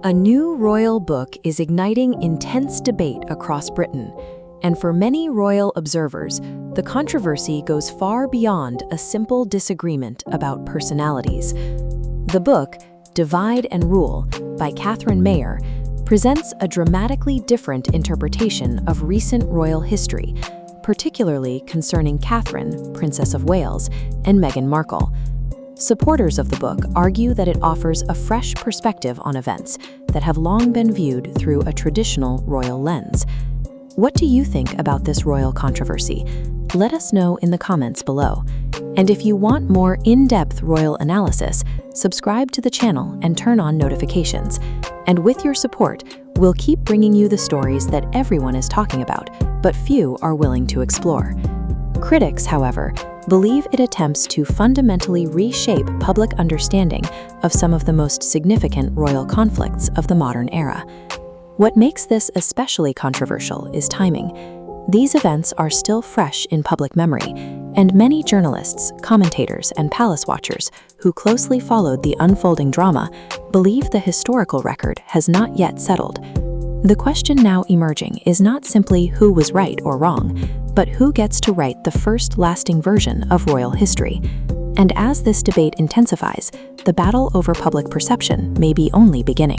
A new royal book is igniting intense debate across Britain, and for many royal observers, the controversy goes far beyond a simple disagreement about personalities. The book, Divide and Rule, by Catherine and Meghan, presents a dramatically different interpretation of recent royal history, particularly concerning Catherine, Princess of Wales, and Meghan Markle. Supporters of the book argue that it offers a fresh perspective on events that have long been viewed through a traditional royal lens. What do you think about this royal controversy? Let us know in the comments below. And if you want more in-depth royal analysis, subscribe to the channel and turn on notifications. And with your support, we'll keep bringing you the stories that everyone is talking about, but few are willing to explore. Critics, however, believe it attempts to fundamentally reshape public understanding of some of the most significant royal conflicts of the modern era. What makes this especially controversial is timing. These events are still fresh in public memory, and many journalists, commentators, and palace watchers who closely followed the unfolding drama believe the historical record has not yet settled. The question now emerging is not simply who was right or wrong, but who gets to write the first lasting version of royal history. And as this debate intensifies, the battle over public perception may be only beginning.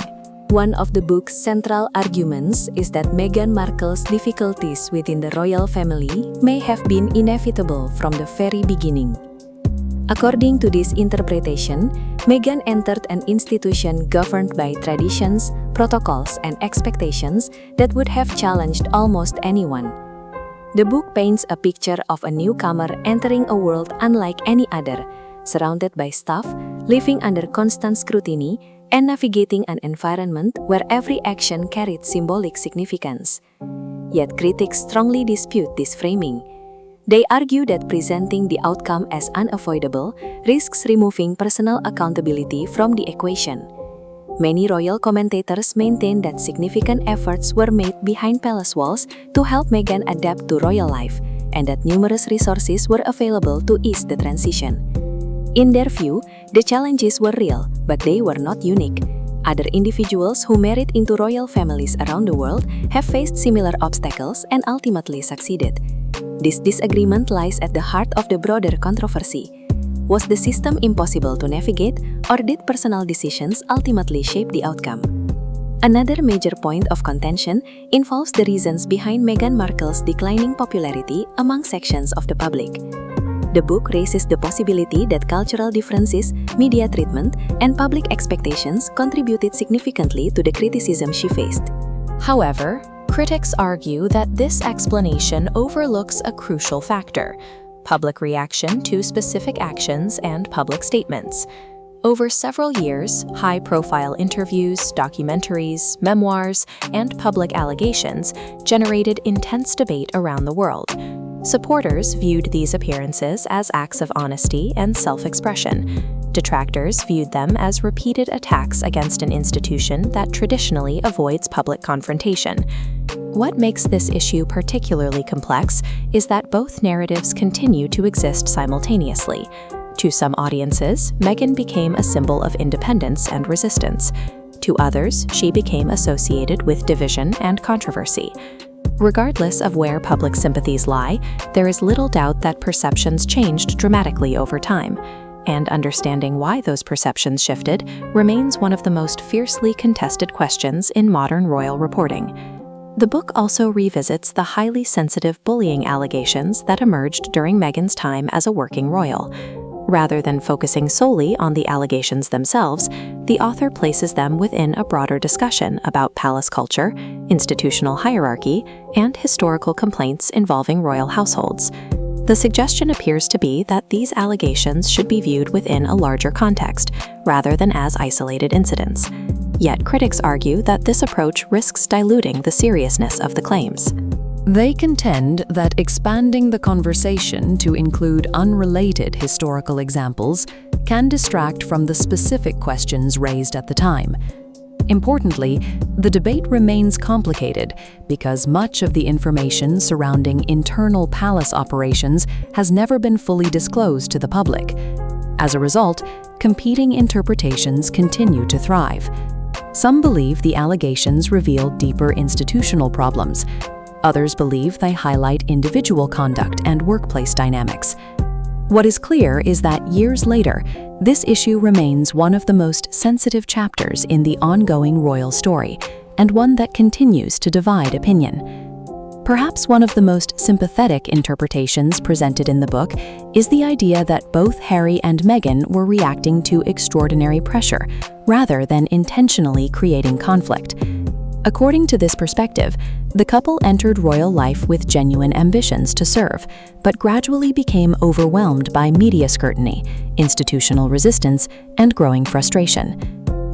One of the book's central arguments is that Meghan Markle's difficulties within the royal family may have been inevitable from the very beginning. According to this interpretation, Meghan entered an institution governed by traditions, protocols, and expectations that would have challenged almost anyone. The book paints a picture of a newcomer entering a world unlike any other, surrounded by staff, living under constant scrutiny, and navigating an environment where every action carried symbolic significance. Yet critics strongly dispute this framing. They argue that presenting the outcome as unavoidable risks removing personal accountability from the equation. Many royal commentators maintain that significant efforts were made behind palace walls to help Meghan adapt to royal life, and that numerous resources were available to ease the transition. In their view, the challenges were real, but they were not unique. Other individuals who married into royal families around the world have faced similar obstacles and ultimately succeeded. This disagreement lies at the heart of the broader controversy. Was the system impossible to navigate, or did personal decisions ultimately shape the outcome? Another major point of contention involves the reasons behind Meghan Markle's declining popularity among sections of the public. The book raises the possibility that cultural differences, media treatment, and public expectations contributed significantly to the criticism she faced. However, critics argue that this explanation overlooks a crucial factor: public reaction to specific actions and public statements. Over several years, high-profile interviews, documentaries, memoirs, and public allegations generated intense debate around the world. Supporters viewed these appearances as acts of honesty and self-expression. Detractors viewed them as repeated attacks against an institution that traditionally avoids public confrontation. What makes this issue particularly complex is that both narratives continue to exist simultaneously. To some audiences, Meghan became a symbol of independence and resistance. To others, she became associated with division and controversy. Regardless of where public sympathies lie, there is little doubt that perceptions changed dramatically over time, and understanding why those perceptions shifted remains one of the most fiercely contested questions in modern royal reporting. The book also revisits the highly sensitive bullying allegations that emerged during Meghan's time as a working royal. Rather than focusing solely on the allegations themselves, the author places them within a broader discussion about palace culture, institutional hierarchy, and historical complaints involving royal households. The suggestion appears to be that these allegations should be viewed within a larger context, rather than as isolated incidents. Yet critics argue that this approach risks diluting the seriousness of the claims. They contend that expanding the conversation to include unrelated historical examples can distract from the specific questions raised at the time. Importantly, the debate remains complicated because much of the information surrounding internal palace operations has never been fully disclosed to the public. As a result, competing interpretations continue to thrive. Some believe the allegations reveal deeper institutional problems. Others believe they highlight individual conduct and workplace dynamics. What is clear is that years later, this issue remains one of the most sensitive chapters in the ongoing royal story, and one that continues to divide opinion. Perhaps one of the most sympathetic interpretations presented in the book is the idea that both Harry and Meghan were reacting to extraordinary pressure, rather than intentionally creating conflict. According to this perspective, the couple entered royal life with genuine ambitions to serve, but gradually became overwhelmed by media scrutiny, institutional resistance, and growing frustration.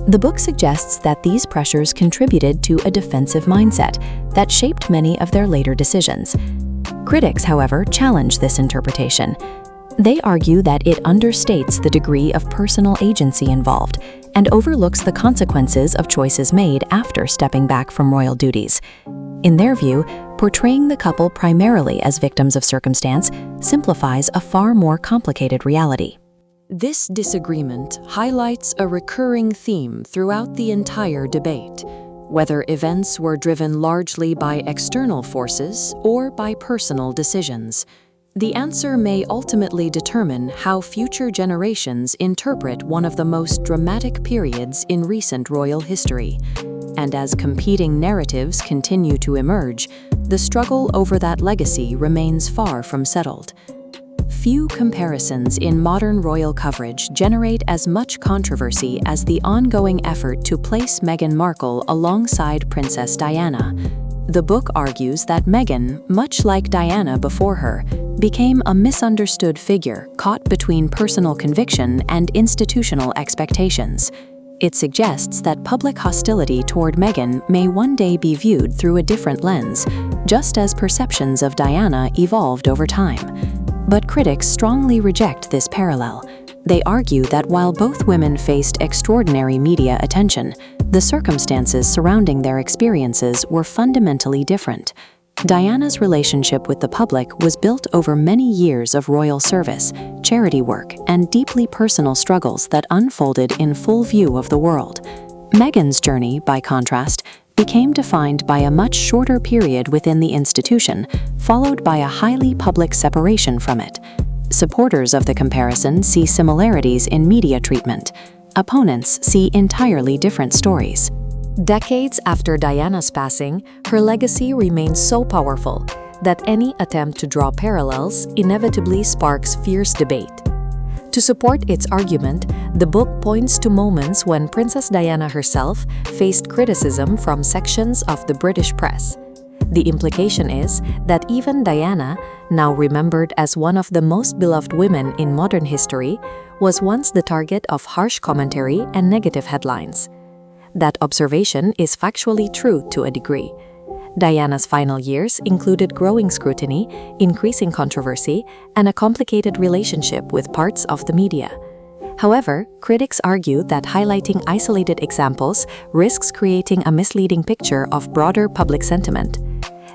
The book suggests that these pressures contributed to a defensive mindset that shaped many of their later decisions. Critics, however, challenge this interpretation. They argue that it understates the degree of personal agency involved and overlooks the consequences of choices made after stepping back from royal duties. In their view, portraying the couple primarily as victims of circumstance simplifies a far more complicated reality. This disagreement highlights a recurring theme throughout the entire debate, whether events were driven largely by external forces or by personal decisions. The answer may ultimately determine how future generations interpret one of the most dramatic periods in recent royal history. And as competing narratives continue to emerge, the struggle over that legacy remains far from settled. Few comparisons in modern royal coverage generate as much controversy as the ongoing effort to place Meghan Markle alongside Princess Diana. The book argues that Meghan, much like Diana before her, became a misunderstood figure caught between personal conviction and institutional expectations. It suggests that public hostility toward Meghan may one day be viewed through a different lens, just as perceptions of Diana evolved over time. But critics strongly reject this parallel. They argue that while both women faced extraordinary media attention, the circumstances surrounding their experiences were fundamentally different. Diana's relationship with the public was built over many years of royal service, charity work, and deeply personal struggles that unfolded in full view of the world. Meghan's journey, by contrast, became defined by a much shorter period within the institution, followed by a highly public separation from it. Supporters of the comparison see similarities in media treatment. Opponents see entirely different stories. Decades after Diana's passing, her legacy remains so powerful that any attempt to draw parallels inevitably sparks fierce debate. To support its argument, the book points to moments when Princess Diana herself faced criticism from sections of the British press. The implication is that even Diana, now remembered as one of the most beloved women in modern history, was once the target of harsh commentary and negative headlines. That observation is factually true to a degree. Diana's final years included growing scrutiny, increasing controversy, and a complicated relationship with parts of the media. However, critics argue that highlighting isolated examples risks creating a misleading picture of broader public sentiment.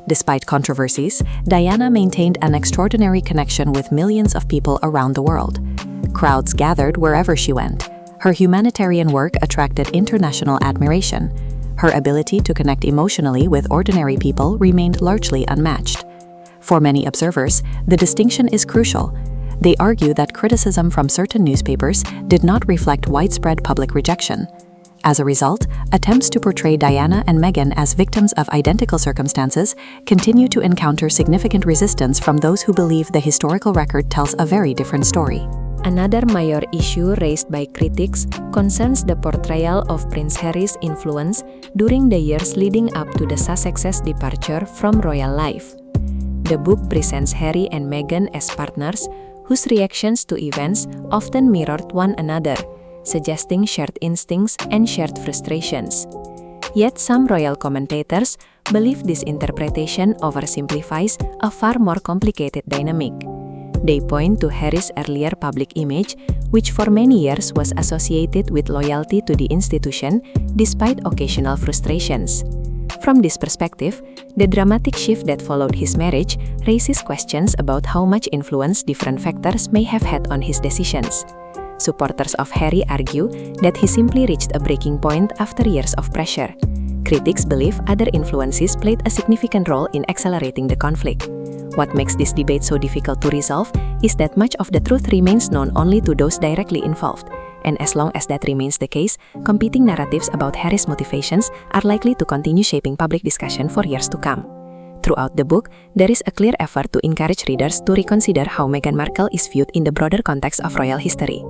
Despite controversies, Diana maintained an extraordinary connection with millions of people around the world. Crowds gathered wherever she went. Her humanitarian work attracted international admiration. Her ability to connect emotionally with ordinary people remained largely unmatched. For many observers, the distinction is crucial. They argue that criticism from certain newspapers did not reflect widespread public rejection. As a result, attempts to portray Diana and Meghan as victims of identical circumstances continue to encounter significant resistance from those who believe the historical record tells a very different story. Another major issue raised by critics concerns the portrayal of Prince Harry's influence during the years leading up to the Sussexes' departure from royal life. The book presents Harry and Meghan as partners whose reactions to events often mirrored one another, suggesting shared instincts and shared frustrations. Yet some royal commentators believe this interpretation oversimplifies a far more complicated dynamic. They point to Harry's earlier public image, which for many years was associated with loyalty to the institution despite occasional frustrations. From this perspective, the dramatic shift that followed his marriage raises questions about how much influence different factors may have had on his decisions. Supporters of Harry argue that he simply reached a breaking point after years of pressure. Critics believe other influences played a significant role in accelerating the conflict. What makes this debate so difficult to resolve is that much of the truth remains known only to those directly involved. And as long as that remains the case, competing narratives about Harry's motivations are likely to continue shaping public discussion for years to come. Throughout the book, there is a clear effort to encourage readers to reconsider how Meghan Markle is viewed in the broader context of royal history.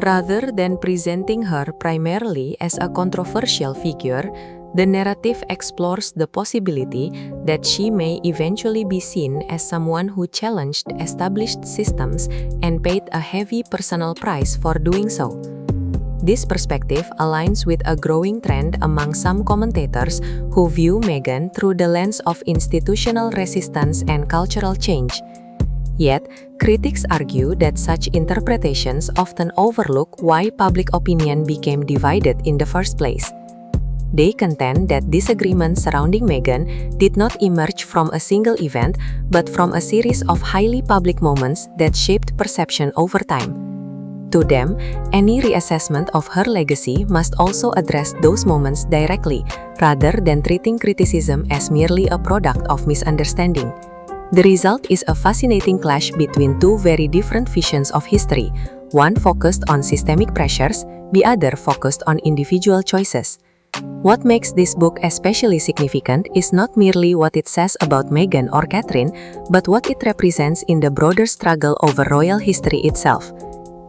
Rather than presenting her primarily as a controversial figure, the narrative explores the possibility that she may eventually be seen as someone who challenged established systems and paid a heavy personal price for doing so. This perspective aligns with a growing trend among some commentators who view Meghan through the lens of institutional resistance and cultural change. Yet, critics argue that such interpretations often overlook why public opinion became divided in the first place. They contend that disagreements surrounding Meghan did not emerge from a single event, but from a series of highly public moments that shaped perception over time. To them, any reassessment of her legacy must also address those moments directly, rather than treating criticism as merely a product of misunderstanding. The result is a fascinating clash between two very different visions of history, one focused on systemic pressures, the other focused on individual choices. What makes this book especially significant is not merely what it says about Meghan or Catherine, but what it represents in the broader struggle over royal history itself.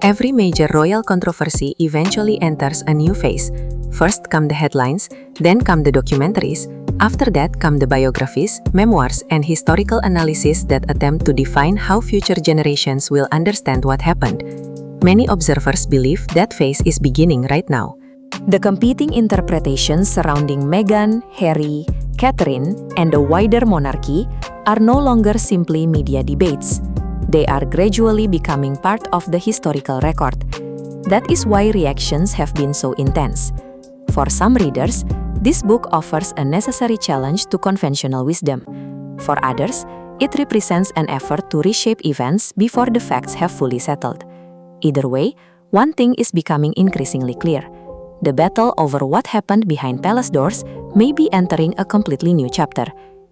Every major royal controversy eventually enters a new phase. First come the headlines, then come the documentaries, after that come the biographies, memoirs, and historical analysis that attempt to define how future generations will understand what happened. Many observers believe that phase is beginning right now. The competing interpretations surrounding Meghan, Harry, Catherine, and the wider monarchy are no longer simply media debates. They are gradually becoming part of the historical record. That is why reactions have been so intense. For some readers, this book offers a necessary challenge to conventional wisdom. For others, it represents an effort to reshape events before the facts have fully settled. Either way, one thing is becoming increasingly clear. The battle over what happened behind palace doors may be entering a completely new chapter,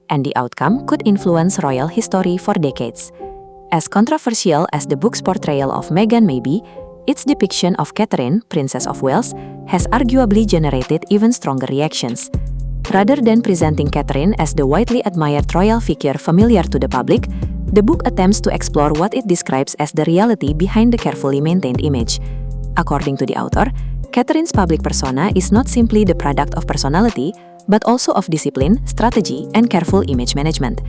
and the outcome could influence royal history for decades. As controversial as the book's portrayal of Meghan may be, its depiction of Catherine, Princess of Wales, has arguably generated even stronger reactions. Rather than presenting Catherine as the widely admired royal figure familiar to the public, the book attempts to explore what it describes as the reality behind the carefully maintained image. According to the author, Catherine's public persona is not simply the product of personality, but also of discipline, strategy, and careful image management.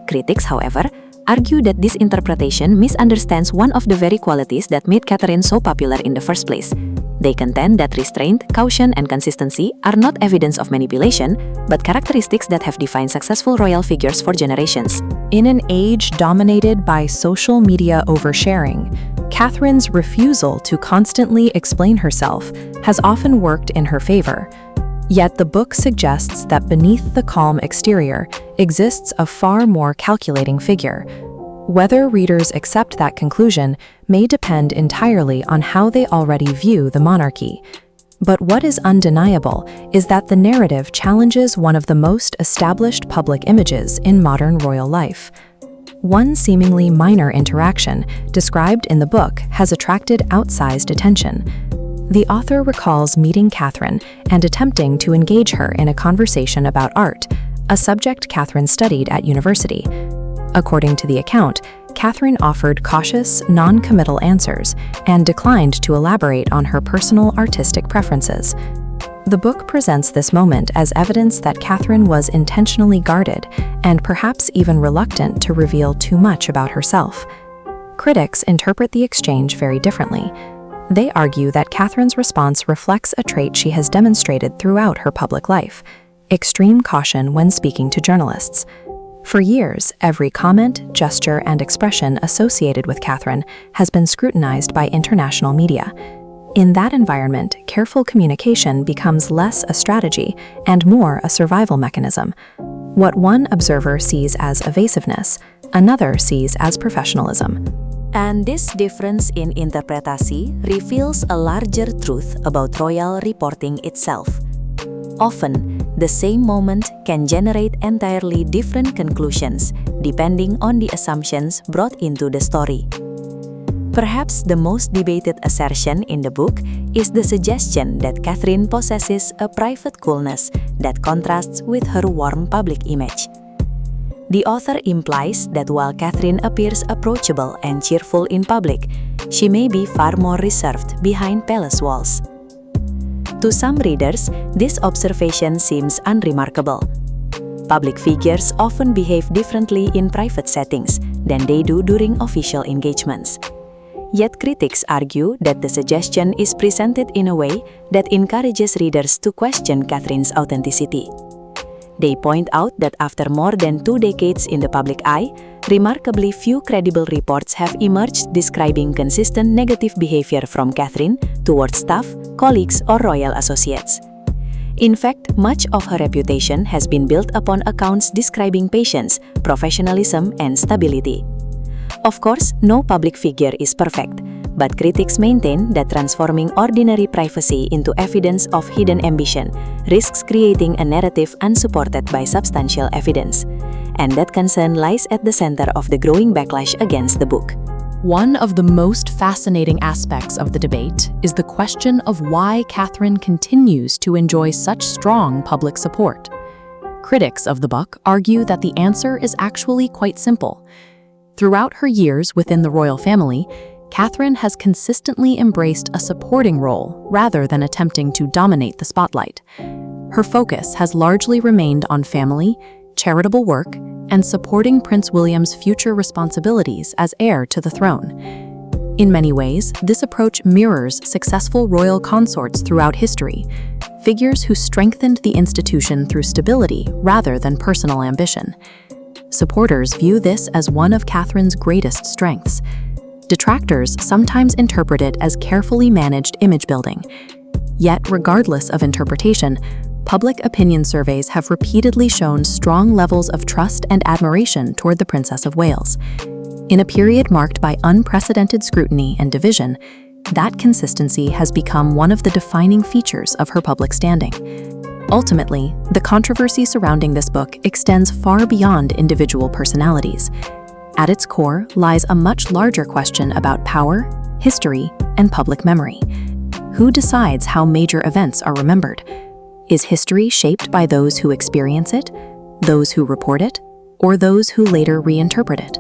Critics, however, argue that this interpretation misunderstands one of the very qualities that made Catherine so popular in the first place. They contend that restraint, caution, and consistency are not evidence of manipulation, but characteristics that have defined successful royal figures for generations. In an age dominated by social media oversharing, Catherine's refusal to constantly explain herself has often worked in her favor. Yet the book suggests that beneath the calm exterior exists a far more calculating figure. Whether readers accept that conclusion may depend entirely on how they already view the monarchy. But what is undeniable is that the narrative challenges one of the most established public images in modern royal life. One seemingly minor interaction described in the book has attracted outsized attention. The author recalls meeting Catherine and attempting to engage her in a conversation about art, a subject Catherine studied at university. According to the account, Catherine offered cautious, non-committal answers and declined to elaborate on her personal artistic preferences. The book presents this moment as evidence that Catherine was intentionally guarded and perhaps even reluctant to reveal too much about herself. Critics interpret the exchange very differently. They argue that Catherine's response reflects a trait she has demonstrated throughout her public life: extreme caution when speaking to journalists. For years, every comment, gesture, and expression associated with Catherine has been scrutinized by international media. In that environment, careful communication becomes less a strategy and more a survival mechanism. What one observer sees as evasiveness, another sees as professionalism. And this difference in interpretasi reveals a larger truth about royal reporting itself. Often, the same moment can generate entirely different conclusions depending on the assumptions brought into the story. Perhaps the most debated assertion in the book is the suggestion that Catherine possesses a private coolness that contrasts with her warm public image. The author implies that while Catherine appears approachable and cheerful in public, she may be far more reserved behind palace walls. To some readers, this observation seems unremarkable. Public figures often behave differently in private settings than they do during official engagements. Yet critics argue that the suggestion is presented in a way that encourages readers to question Catherine's authenticity. They point out that after more than 2 decades in the public eye, remarkably few credible reports have emerged describing consistent negative behavior from Catherine towards staff, colleagues, or royal associates. In fact, much of her reputation has been built upon accounts describing patience, professionalism, and stability. Of course, no public figure is perfect, but critics maintain that transforming ordinary privacy into evidence of hidden ambition risks creating a narrative unsupported by substantial evidence. And that concern lies at the center of the growing backlash against the book. One of the most fascinating aspects of the debate is the question of why Catherine continues to enjoy such strong public support. Critics of the book argue that the answer is actually quite simple. Throughout her years within the royal family, Catherine has consistently embraced a supporting role rather than attempting to dominate the spotlight. Her focus has largely remained on family, charitable work, and supporting Prince William's future responsibilities as heir to the throne. In many ways, this approach mirrors successful royal consorts throughout history, figures who strengthened the institution through stability rather than personal ambition. Supporters view this as one of Catherine's greatest strengths. Detractors sometimes interpret it as carefully managed image building. Yet, regardless of interpretation, public opinion surveys have repeatedly shown strong levels of trust and admiration toward the Princess of Wales. In a period marked by unprecedented scrutiny and division, that consistency has become one of the defining features of her public standing. Ultimately, the controversy surrounding this book extends far beyond individual personalities. At its core lies a much larger question about power, history, and public memory. Who decides how major events are remembered? Is history shaped by those who experience it, those who report it, or those who later reinterpret it?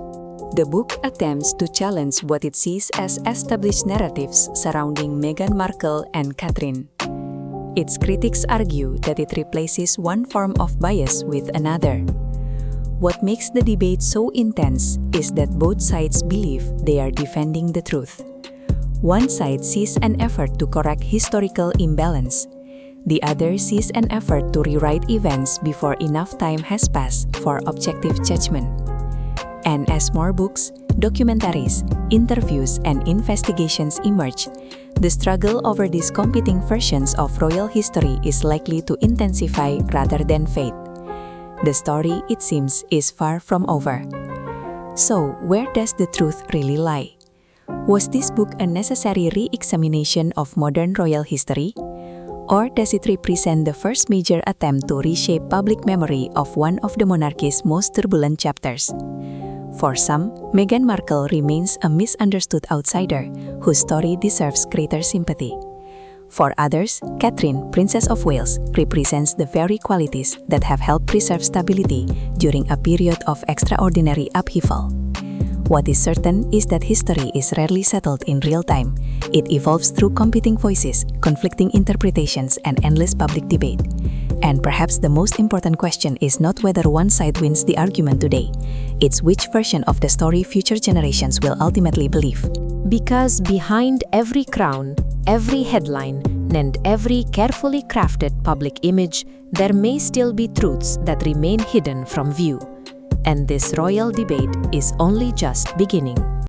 The book attempts to challenge what it sees as established narratives surrounding Meghan Markle and Catherine. Its critics argue that it replaces one form of bias with another. What makes the debate so intense is that both sides believe they are defending the truth. One side sees an effort to correct historical imbalance. The other sees an effort to rewrite events before enough time has passed for objective judgment. And as more books, documentaries, interviews, and investigations emerge, the struggle over these competing versions of royal history is likely to intensify rather than fade. The story, it seems, is far from over. So, where does the truth really lie? Was this book a necessary re-examination of modern royal history? Or does it represent the first major attempt to reshape public memory of one of the monarchy's most turbulent chapters? For some, Meghan Markle remains a misunderstood outsider whose story deserves greater sympathy. For others, Catherine, Princess of Wales, represents the very qualities that have helped preserve stability during a period of extraordinary upheaval. What is certain is that history is rarely settled in real time. It evolves through competing voices, conflicting interpretations, and endless public debate. And perhaps the most important question is not whether one side wins the argument today. It's which version of the story future generations will ultimately believe. Because behind every crown, every headline, and every carefully crafted public image, there may still be truths that remain hidden from view. And this royal debate is only just beginning.